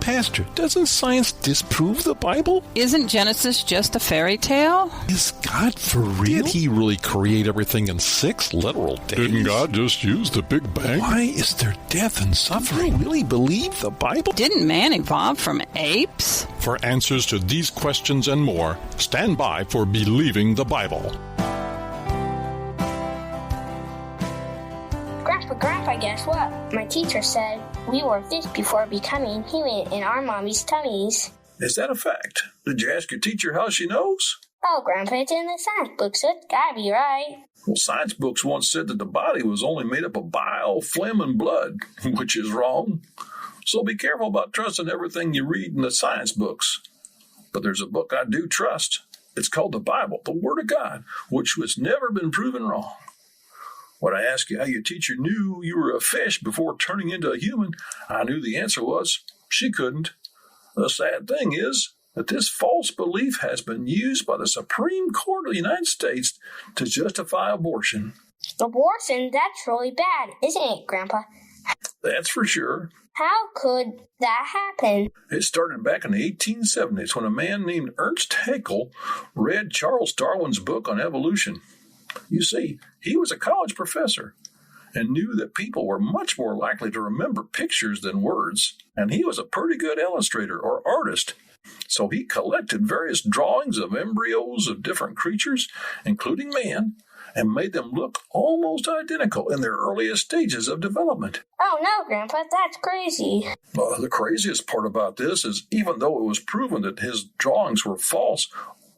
Pastor, doesn't science disprove the Bible? Isn't Genesis just a fairy tale? Is God for real? Did he really create everything in 6 literal days? Didn't God just use the Big Bang? Why is there death and suffering? Do you really believe the Bible? Didn't man evolve from apes? For answers to these questions and more, stand by for Believing the Bible. Grandpa, guess what? My teacher said we were fish before becoming human in our mommy's tummies. Is that a fact? Did you ask your teacher how she knows? Oh, Grandpa, it's in the science book, so it's gotta be right. Well, science books once said that the body was only made up of bile, phlegm, and blood, which is wrong. So be careful about trusting everything you read in the science books. But there's a book I do trust. It's called the Bible, the Word of God, which has never been proven wrong. When I asked you how your teacher knew you were a fish before turning into a human, I knew the answer was she couldn't. The sad thing is that this false belief has been used by the Supreme Court of the United States to justify abortion. Abortion? That's really bad, isn't it, Grandpa? That's for sure. How could that happen? It started back in the 1870s when a man named Ernst Haeckel read Charles Darwin's book on evolution. You see, he was a college professor and knew that people were much more likely to remember pictures than words, and he was a pretty good illustrator or artist. So he collected various drawings of embryos of different creatures, including man, and made them look almost identical in their earliest stages of development. Oh no, Grandpa, that's crazy. The craziest part about this is even though it was proven that his drawings were false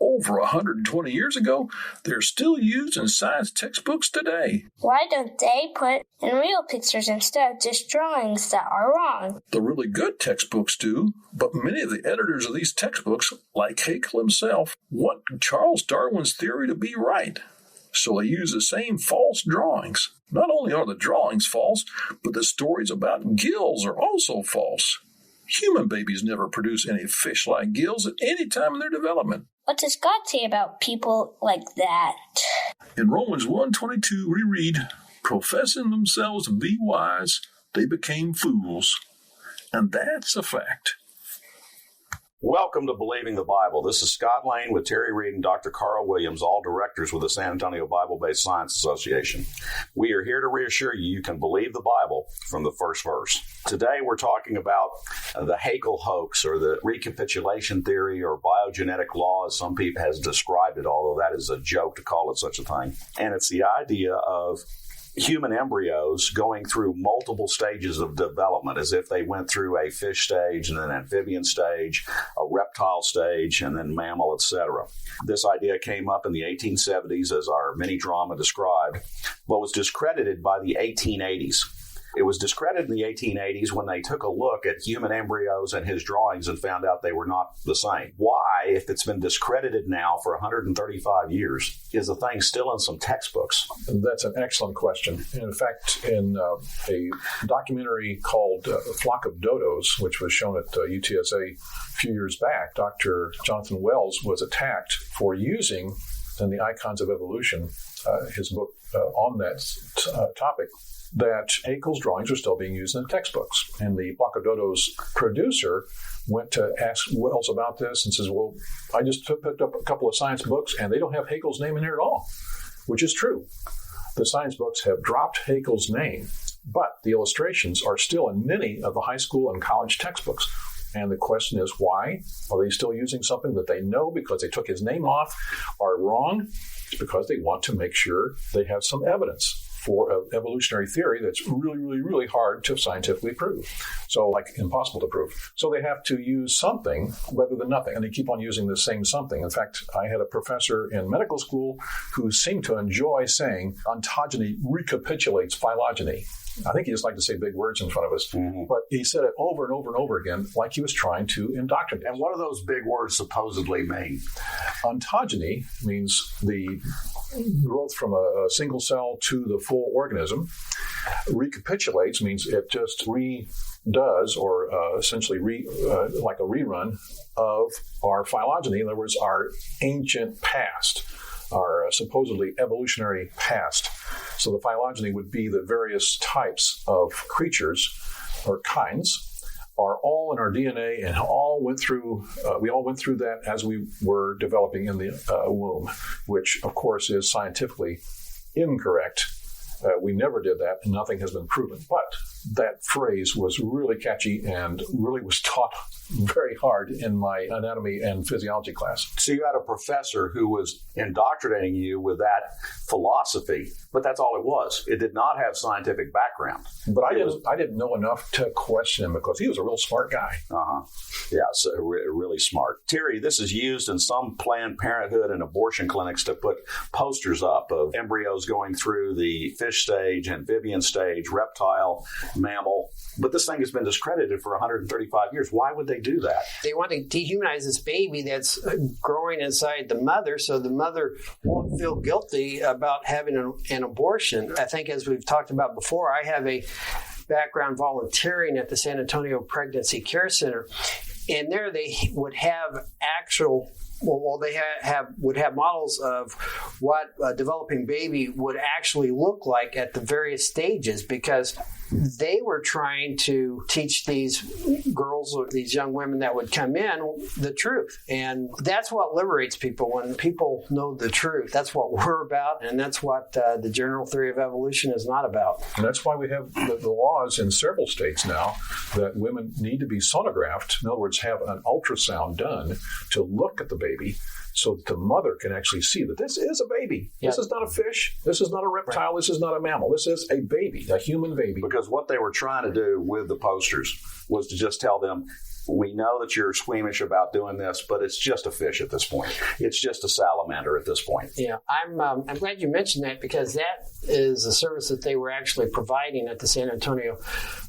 over 120 years ago, they're still used in science textbooks today. Why don't they put in real pictures instead of just drawings that are wrong? The really good textbooks do, but many of the editors of these textbooks, like Haeckel himself, want Charles Darwin's theory to be right. So they use the same false drawings. Not only are the drawings false, but the stories about gills are also false. Human babies never produce any fish-like gills at any time in their development. What does God say about people like that? In Romans 1:22, we read, "Professing themselves to be wise, they became fools." And that's a fact. Welcome to Believing the Bible. This is Scott Lane with Terry Reed and Dr. Carl Williams, all directors with the San Antonio Bible-Based Science Association. We are here to reassure you you can believe the Bible from the first verse. Today we're talking about the Haeckel hoax, or the recapitulation theory, or biogenetic law, as some people has described it, although that is a joke to call it such a thing. And it's the idea of human embryos going through multiple stages of development, as if they went through a fish stage and then an amphibian stage, a reptile stage, and then mammal, etc. This idea came up in the 1870s, as our mini drama described, but was discredited by the 1880s. It was discredited in the 1880s when they took a look at human embryos and his drawings and found out they were not the same. Why, if it's been discredited now for 135 years, is the thing still in some textbooks? That's an excellent question. In fact, in a documentary called Flock of Dodos, which was shown at UTSA a few years back, Dr. Jonathan Wells was attacked for using, in the Icons of Evolution, his book on that topic, that Haeckel's drawings are still being used in the textbooks. And the Flock of Dodos producer went to ask Wells about this and says, well, I just picked up a couple of science books and they don't have Haeckel's name in here at all, which is true. The science books have dropped Haeckel's name, but the illustrations are still in many of the high school and college textbooks. And the question is, why? Are they still using something that they know because they took his name off are wrong? It's because they want to make sure they have some evidence for an evolutionary theory that's really, really, really hard to scientifically prove. So, like, impossible to prove. So they have to use something rather than nothing, and they keep on using the same something. In fact, I had a professor in medical school who seemed to enjoy saying ontogeny recapitulates phylogeny. I think he just liked to say big words in front of us, but he said it over and over and over again like he was trying to indoctrinate. And what do those big words supposedly mean? Ontogeny means the growth from a single cell to the full organism. Recapitulates means it just redoes, or essentially like a rerun of our phylogeny, in other words, our ancient past, our supposedly evolutionary past. So the phylogeny would be the various types of creatures or kinds are all in our DNA and all went through. We all went through that as we were developing in the womb, which of course is scientifically incorrect. We never did that, and nothing has been proven. But that phrase was really catchy and really was taught very hard in my anatomy and physiology class. So you had a professor who was indoctrinating you with that philosophy, but that's all it was. It did not have scientific background. But I didn't know enough to question him because he was a real smart guy. Yeah, so really smart. Terry, this is used in some Planned Parenthood and abortion clinics to put posters up of embryos going through the fish stage, amphibian stage, reptile, mammal. But this thing has been discredited for 135 years. Why would they do that? They want to dehumanize this baby that's growing inside the mother so the mother won't feel guilty about having an abortion. I think, as we've talked about before, I have a background volunteering at the San Antonio Pregnancy Care Center, and there they would have actual would have models of what a developing baby would actually look like at the various stages, because they were trying to teach these girls or these young women that would come in the truth. And that's what liberates people, when people know the truth. That's what we're about, and that's what the general theory of evolution is not about. And that's why we have the laws in several states now that women need to be sonographed. In other words, have an ultrasound done to look at the baby, so that the mother can actually see that this is a baby. Yeah. This is not a fish. This is not a reptile. Right. This is not a mammal. This is a baby, a human baby. Because what they were trying to do with the posters was to just tell them, we know that you're squeamish about doing this, but it's just a fish at this point. It's just a salamander at this point. Yeah, I'm glad you mentioned that, because that is a service that they were actually providing at the San Antonio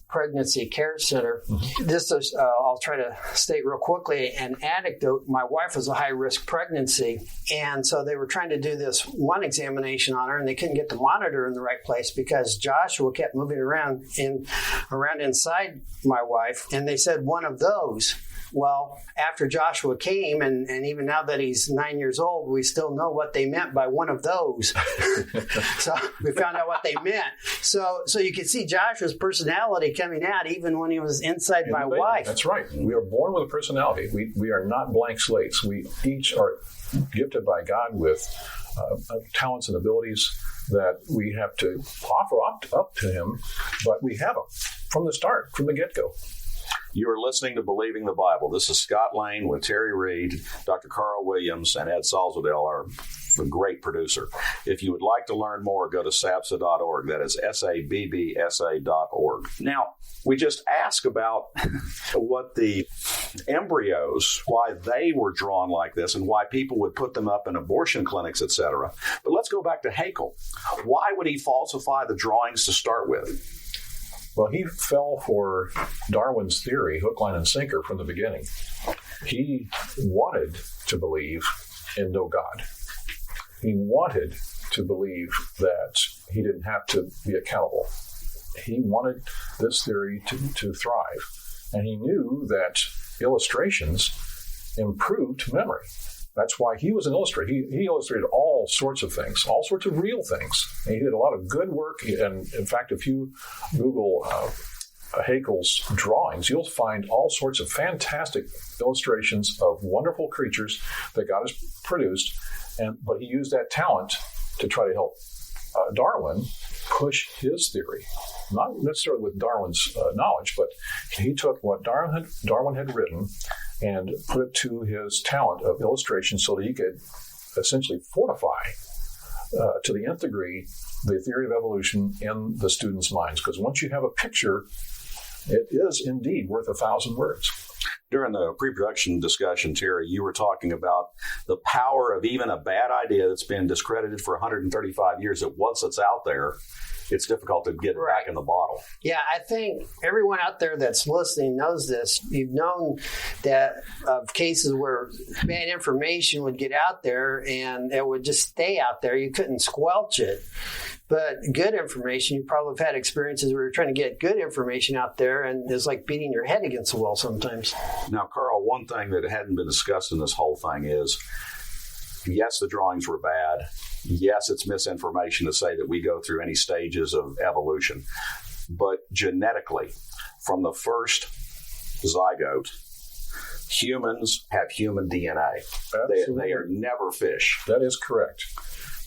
Pregnancy Care Center. Mm-hmm. This is, I'll try to state real quickly, an anecdote. My wife was a high-risk pregnancy, and so they were trying to do this one examination on her, and they couldn't get the monitor in the right place because Joshua kept moving around inside my wife, and they said one of those. Well, after Joshua came, and even now that he's 9 years old, we still know what they meant by one of those. So we found out what they meant. So you can see Joshua's personality coming out even when he was inside my wife. That's right. We are born with a personality. We are not blank slates. We each are gifted by God with talents and abilities that we have to offer up to Him, but we have them from the start, from the get-go. You are listening to Believing the Bible. This is Scott Lane with Terry Reed, Dr. Carl Williams, and Ed Salzadell, our great producer. If you would like to learn more, go to SABBSA.org. That is SABBSA.org. Now, we just asked about what the embryos, why they were drawn like this, and why people would put them up in abortion clinics, etc. But let's go back to Haeckel. Why would he falsify the drawings to start with? Well, he fell for Darwin's theory, hook, line, and sinker, from the beginning. He wanted to believe in no God. He wanted to believe that he didn't have to be accountable. He wanted this theory to thrive. And he knew that illustrations improved memory. That's why he was an illustrator. He illustrated all sorts of things, all sorts of real things. And he did a lot of good work. And in fact, if you Google Haeckel's drawings, you'll find all sorts of fantastic illustrations of wonderful creatures that God has produced. But he used that talent to try to help Darwin push his theory. Not necessarily with Darwin's knowledge, but he took what Darwin had written and put it to his talent of illustration so that he could essentially fortify to the nth degree the theory of evolution in the students' minds. Because once you have a picture, it is indeed worth 1,000 words. During the pre-production discussion, Terry, you were talking about the power of even a bad idea that's been discredited for 135 years, that once it's out there, it's difficult to get it back in the bottle. Yeah, I think everyone out there that's listening knows this. You've known that of cases where bad information would get out there and it would just stay out there. You couldn't squelch it. But good information, you probably have had experiences where you're trying to get good information out there, and it's like beating your head against the wall sometimes. Now, Carl, one thing that hadn't been discussed in this whole thing is, yes, the drawings were bad. Yes, it's misinformation to say that we go through any stages of evolution. But genetically, from the first zygote, humans have human DNA. They are never fish. That is correct.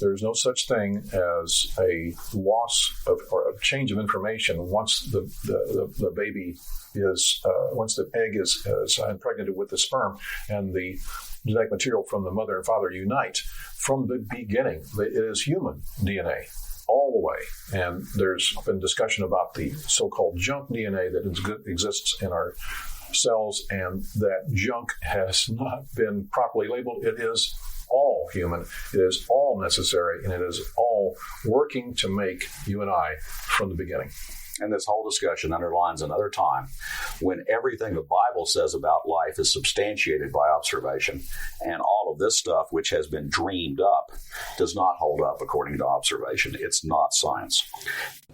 There's no such thing as a loss of or a change of information once the baby is once the egg is impregnated with the sperm and the genetic material from the mother and father unite. From the beginning, it is human DNA all the way. And there's been discussion about the so-called junk DNA that exists in our cells, and that junk has not been properly labeled. It is all human, it is all necessary, and it is all working to make you and I from the beginning. And this whole discussion underlines another time when everything the Bible says about life is substantiated by observation, and all of this stuff, which has been dreamed up, does not hold up according to observation. It's not science.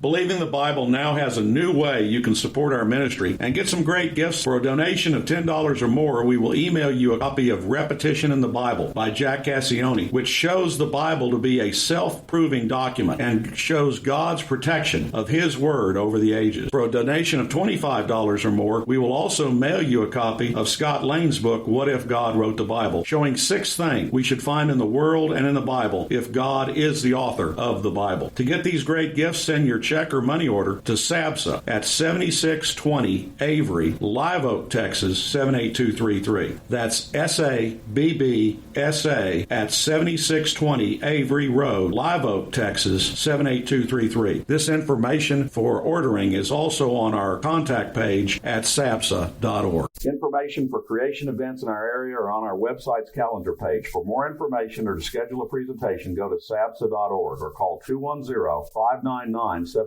Believing the Bible now has a new way you can support our ministry and get some great gifts. For a donation of $10 or more, we will email you a copy of Repetition in the Bible by Jack Cassione, which shows the Bible to be a self-proving document and shows God's protection of His Word over the ages. For a donation of $25 or more, we will also mail you a copy of Scott Lane's book, What If God Wrote the Bible, showing 6 things we should find in the world and in the Bible if God is the author of the Bible. To get these great gifts, send your check or money order to SABBSA at 7620 Avery, Live Oak, Texas 78233. That's SABBSA at 7620 Avery Road, Live Oak, Texas 78233. This information for ordering is also on our contact page at SABBSA.org. Information for creation events in our area are on our website's calendar page. For more information or to schedule a presentation, go to SABBSA.org or call 210-599-7240.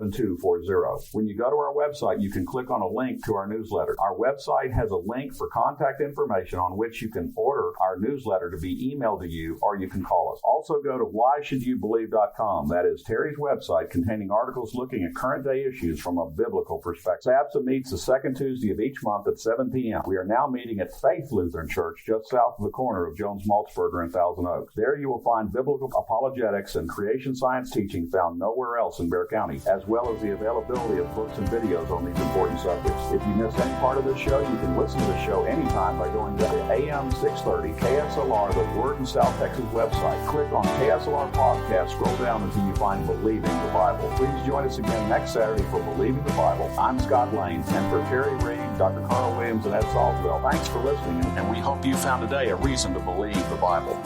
When you go to our website, you can click on a link to our newsletter. Our website has a link for contact information on which you can order our newsletter to be emailed to you, or you can call us. Also go to whyshouldyoubelieve.com. That is Terry's website containing articles looking at current day issues from a biblical perspective. SABBSA meets the second Tuesday of each month at 7 p.m. We are now meeting at Faith Lutheran Church just south of the corner of Jones Maltzberger and Thousand Oaks. There you will find biblical apologetics and creation science teaching found nowhere else in Bexar County, as well as the availability of books and videos on these important subjects. If you miss any part of this show, you can listen to the show anytime by going to the AM 630 KSLR, the Word in South Texas website. Click on KSLR Podcast, scroll down until you find Believing the Bible. Please join us again next Saturday for Believing the Bible. I'm Scott Lane, and for Terry Reed, Dr. Carl Williams, and Ed Salzwell, thanks for listening, and we hope you found today a reason to believe the Bible.